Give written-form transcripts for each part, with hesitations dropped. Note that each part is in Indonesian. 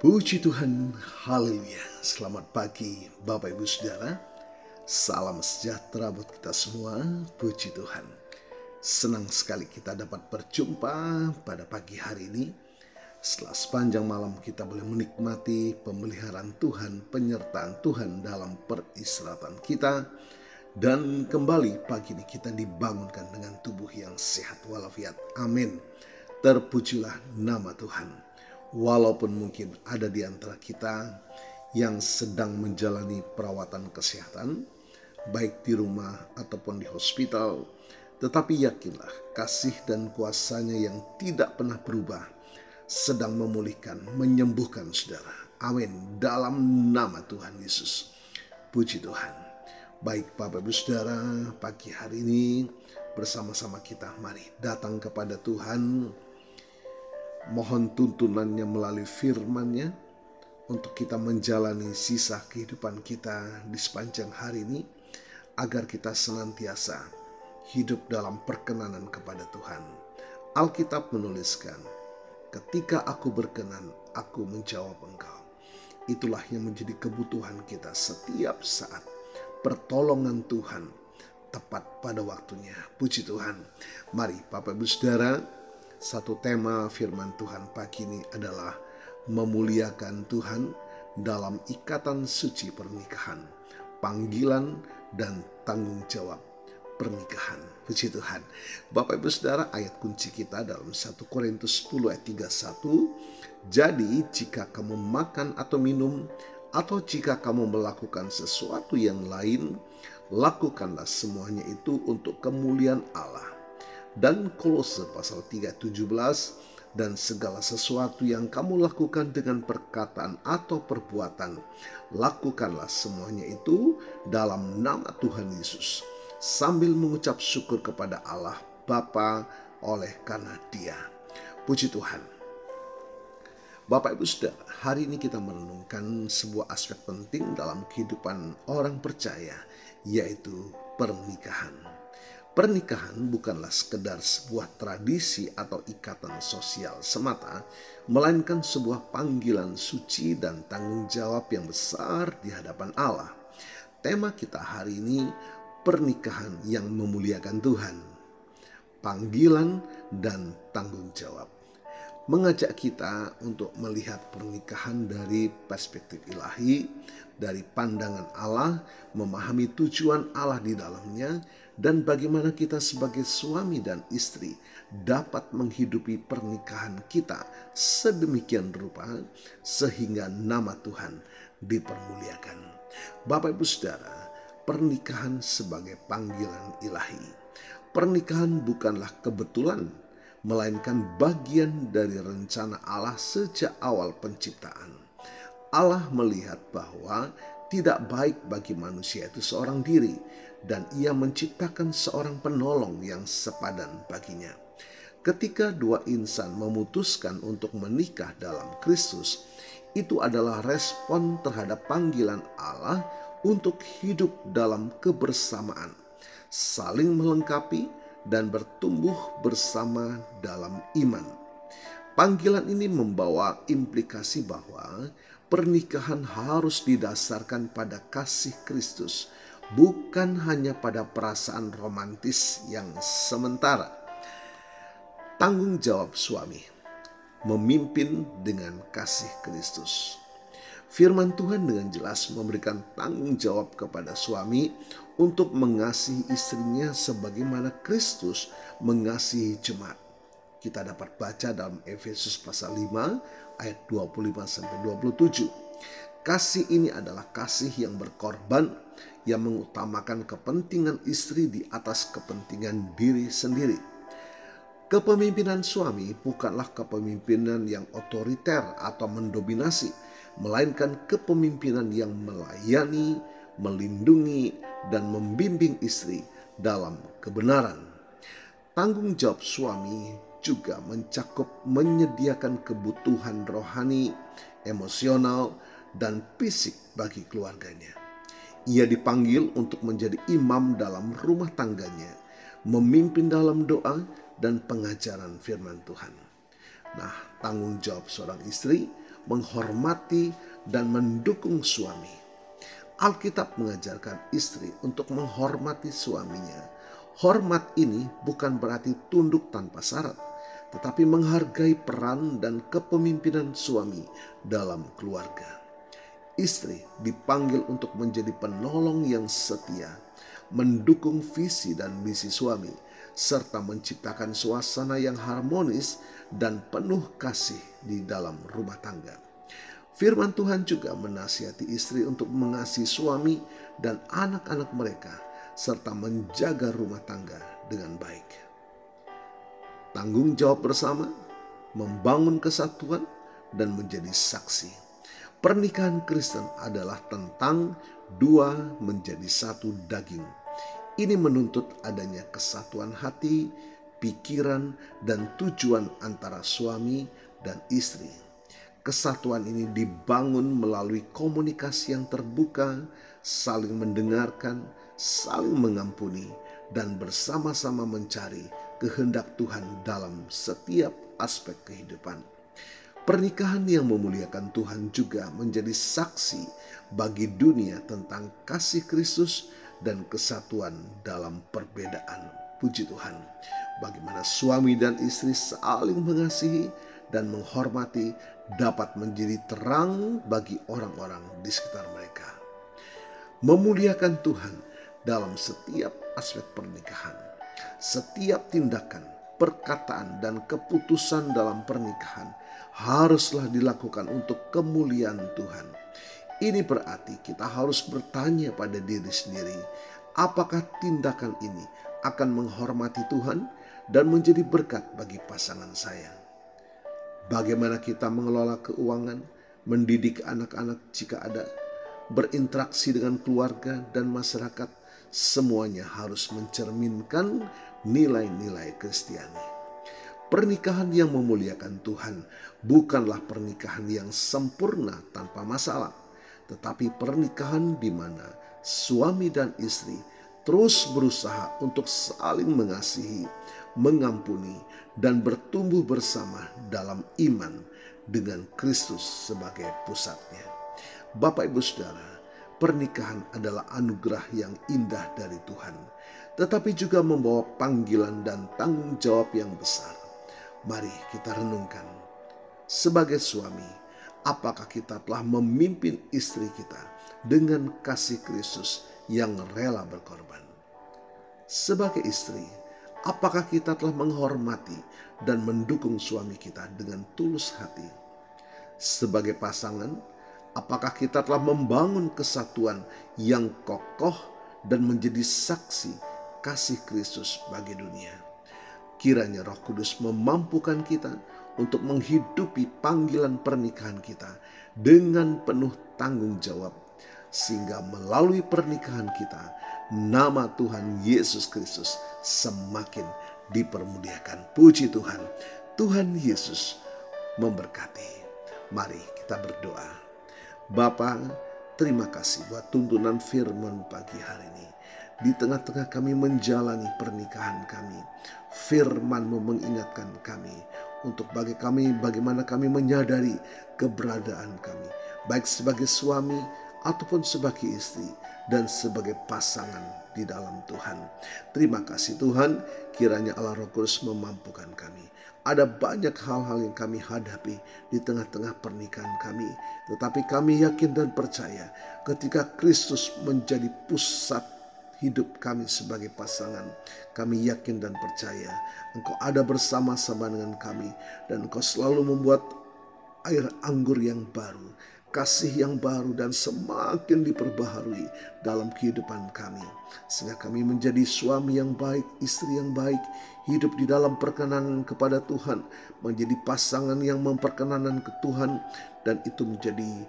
Puji Tuhan, haleluya. Selamat pagi Bapak Ibu Saudara. Salam sejahtera buat kita semua. Puji Tuhan. Senang sekali kita dapat berjumpa pada pagi hari ini. Setelah sepanjang malam kita boleh menikmati pemeliharaan Tuhan, penyertaan Tuhan dalam peristirahatan kita. Dan kembali pagi ini kita dibangunkan dengan tubuh yang sehat walafiat. Amin. Terpujilah nama Tuhan. Walaupun mungkin ada di antara kita yang sedang menjalani perawatan kesehatan, baik di rumah ataupun di hospital, tetapi yakinlah kasih dan kuasa-Nya yang tidak pernah berubah sedang memulihkan, menyembuhkan saudara. Amin. Dalam nama Tuhan Yesus. Puji Tuhan. Baik Bapak Ibu Saudara, pagi hari ini bersama-sama kita mari datang kepada Tuhan. Mohon tuntunannya melalui firman-Nya untuk kita menjalani sisa kehidupan kita di sepanjang hari ini, agar kita senantiasa hidup dalam perkenanan kepada Tuhan. Alkitab menuliskan, ketika aku berkenan, aku menjawab engkau. Itulah yang menjadi kebutuhan kita setiap saat. Pertolongan Tuhan tepat pada waktunya. Puji Tuhan. Mari Bapak Ibu Saudara, satu tema firman Tuhan pagi ini adalah memuliakan Tuhan dalam ikatan suci pernikahan, panggilan dan tanggung jawab pernikahan. Puji Tuhan. Bapak Ibu Saudara, ayat kunci kita dalam 1 Korintus 10 ayat 31. Jadi jika kamu makan atau minum, atau jika kamu melakukan sesuatu yang lain, lakukanlah semuanya itu untuk kemuliaan Allah. Dan Kolose pasal 3:17, dan segala sesuatu yang kamu lakukan dengan perkataan atau perbuatan, lakukanlah semuanya itu dalam nama Tuhan Yesus, sambil mengucap syukur kepada Allah Bapa oleh karena Dia. Puji Tuhan. Bapak Ibu Saudara, hari ini kita merenungkan sebuah aspek penting dalam kehidupan orang percaya, yaitu pernikahan. Pernikahan bukanlah sekedar sebuah tradisi atau ikatan sosial semata, melainkan sebuah panggilan suci dan tanggung jawab yang besar di hadapan Allah. Tema kita hari ini, pernikahan yang memuliakan Tuhan. Panggilan dan tanggung jawab. Mengajak kita untuk melihat pernikahan dari perspektif ilahi, dari pandangan Allah, memahami tujuan Allah di dalamnya, dan bagaimana kita sebagai suami dan istri dapat menghidupi pernikahan kita sedemikian rupa sehingga nama Tuhan dipermuliakan. Bapak Ibu Saudara, pernikahan sebagai panggilan ilahi. Pernikahan bukanlah kebetulan, melainkan bagian dari rencana Allah sejak awal penciptaan. Allah melihat bahwa tidak baik bagi manusia itu seorang diri, dan Ia menciptakan seorang penolong yang sepadan baginya. Ketika dua insan memutuskan untuk menikah dalam Kristus, itu adalah respon terhadap panggilan Allah untuk hidup dalam kebersamaan, saling melengkapi, dan bertumbuh bersama dalam iman. Panggilan ini membawa implikasi bahwa pernikahan harus didasarkan pada kasih Kristus, bukan hanya pada perasaan romantis yang sementara. Tanggung jawab suami, memimpin dengan kasih Kristus. Firman Tuhan dengan jelas memberikan tanggung jawab kepada suami untuk mengasihi istrinya sebagaimana Kristus mengasihi jemaat. Kita dapat baca dalam Efesus pasal 5 ayat 25-27. Kasih ini adalah kasih yang berkorban, yang mengutamakan kepentingan istri di atas kepentingan diri sendiri. Kepemimpinan suami bukanlah kepemimpinan yang otoriter atau mendominasi, melainkan kepemimpinan yang melayani, melindungi, dan membimbing istri dalam kebenaran. Tanggung jawab suami juga mencakup menyediakan kebutuhan rohani, emosional, dan fisik bagi keluarganya. Ia dipanggil untuk menjadi imam dalam rumah tangganya, memimpin dalam doa dan pengajaran firman Tuhan. Nah, tanggung jawab seorang istri menghormati, dan mendukung suami. Alkitab mengajarkan istri untuk menghormati suaminya. Hormat ini bukan berarti tunduk tanpa syarat, tetapi menghargai peran dan kepemimpinan suami dalam keluarga. Istri dipanggil untuk menjadi penolong yang setia, mendukung visi dan misi suami, serta menciptakan suasana yang harmonis dan penuh kasih di dalam rumah tangga. Firman Tuhan juga menasihati istri untuk mengasihi suami dan anak-anak mereka, serta menjaga rumah tangga dengan baik. Tanggung jawab bersama, membangun kesatuan, dan menjadi saksi. Pernikahan Kristen adalah tentang dua menjadi satu daging. Ini menuntut adanya kesatuan hati, pikiran, dan tujuan antara suami dan istri. Kesatuan ini dibangun melalui komunikasi yang terbuka, saling mendengarkan, saling mengampuni, dan bersama-sama mencari kehendak Tuhan dalam setiap aspek kehidupan. Pernikahan yang memuliakan Tuhan juga menjadi saksi bagi dunia tentang kasih Kristus dan kesatuan dalam perbedaan. Puji Tuhan, bagaimana suami dan istri saling mengasihi dan menghormati dapat menjadi terang bagi orang-orang di sekitar mereka. Memuliakan Tuhan dalam setiap aspek pernikahan. Setiap tindakan, perkataan, dan keputusan dalam pernikahan haruslah dilakukan untuk kemuliaan Tuhan. Ini berarti kita harus bertanya pada diri sendiri, apakah tindakan ini akan menghormati Tuhan dan menjadi berkat bagi pasangan saya? Bagaimana kita mengelola keuangan, mendidik anak-anak jika ada, berinteraksi dengan keluarga dan masyarakat, semuanya harus mencerminkan nilai-nilai Kristiani. Pernikahan yang memuliakan Tuhan bukanlah pernikahan yang sempurna tanpa masalah, tetapi pernikahan di mana suami dan istri terus berusaha untuk saling mengasihi, mengampuni, dan bertumbuh bersama dalam iman dengan Kristus sebagai pusatnya. Bapak Ibu Saudara, pernikahan adalah anugerah yang indah dari Tuhan, tetapi juga membawa panggilan dan tanggung jawab yang besar. Mari kita renungkan, sebagai suami, apakah kita telah memimpin istri kita dengan kasih Kristus yang rela berkorban? Sebagai istri, apakah kita telah menghormati dan mendukung suami kita dengan tulus hati? Sebagai pasangan, apakah kita telah membangun kesatuan yang kokoh dan menjadi saksi kasih Kristus bagi dunia? Kiranya Roh Kudus memampukan kita untuk menghidupi panggilan pernikahan kita dengan penuh tanggung jawab, sehingga melalui pernikahan kita, nama Tuhan Yesus Kristus semakin dipermuliakan. Puji Tuhan. Tuhan Yesus memberkati. Mari kita berdoa. Bapa, terima kasih buat tuntunan firman pagi hari ini. Di tengah-tengah kami menjalani pernikahan kami, firman-Mu mengingatkan kami untuk bagaimana kami menyadari keberadaan kami, baik sebagai suami ataupun sebagai istri dan sebagai pasangan di dalam Tuhan. Terima kasih Tuhan, kiranya Allah Roh Kudus memampukan kami. Ada banyak hal-hal yang kami hadapi di tengah-tengah pernikahan kami, tetapi kami yakin dan percaya ketika Kristus menjadi pusat hidup kami sebagai pasangan, kami yakin dan percaya Engkau ada bersama-sama dengan kami, dan Engkau selalu membuat air anggur yang baru, kasih yang baru, dan semakin diperbaharui dalam kehidupan kami, sehingga kami menjadi suami yang baik, istri yang baik, hidup di dalam perkenanan kepada Tuhan, menjadi pasangan yang memperkenanan ke Tuhan, dan itu menjadi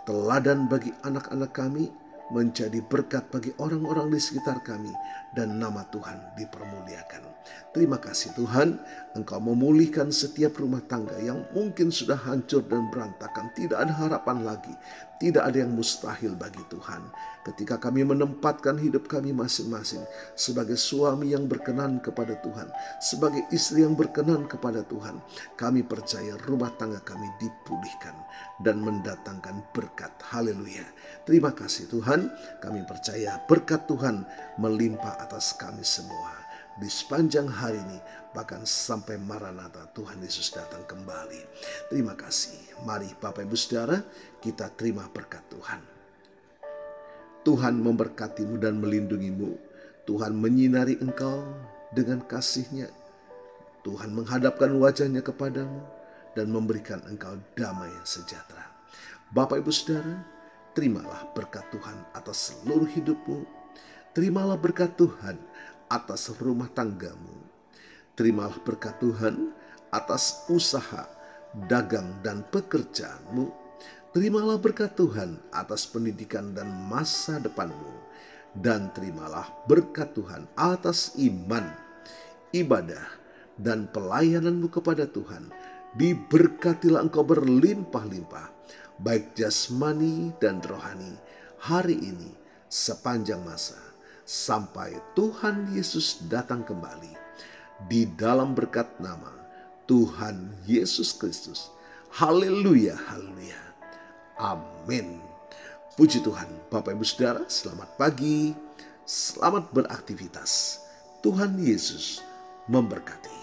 teladan bagi anak-anak kami, menjadi berkat bagi orang-orang di sekitar kami, dan nama Tuhan dipermuliakan. Terima kasih Tuhan, Engkau memulihkan setiap rumah tangga yang mungkin sudah hancur dan berantakan. Tidak ada harapan lagi, tidak ada yang mustahil bagi Tuhan. Ketika kami menempatkan hidup kami masing-masing sebagai suami yang berkenan kepada Tuhan, sebagai istri yang berkenan kepada Tuhan, kami percaya rumah tangga kami dipulihkan dan mendatangkan berkat. Haleluya. Terima kasih Tuhan, kami percaya berkat Tuhan melimpah atas kami semua di sepanjang hari ini, bahkan sampai Maranatha Tuhan Yesus datang kembali. Terima kasih. Mari Bapak Ibu Saudara, kita terima berkat Tuhan. Tuhan memberkatimu dan melindungimu. Tuhan menyinari engkau dengan kasih-Nya. Tuhan menghadapkan wajah-Nya kepadamu dan memberikan engkau damai sejahtera. Bapak Ibu Saudara, terimalah berkat Tuhan atas seluruh hidupmu. Terimalah berkat Tuhan atas rumah tanggamu. Terimalah berkat Tuhan atas usaha, dagang, dan pekerjaanmu. Terimalah berkat Tuhan atas pendidikan dan masa depanmu. Dan terimalah berkat Tuhan atas iman, ibadah, dan pelayananmu kepada Tuhan. Diberkatilah engkau berlimpah-limpah, baik jasmani dan rohani, hari ini sepanjang masa, sampai Tuhan Yesus datang kembali. Di dalam berkat nama Tuhan Yesus Kristus. Haleluya, haleluya. Amin. Puji Tuhan. Bapak Ibu Saudara, selamat pagi. Selamat beraktivitas. Tuhan Yesus memberkati.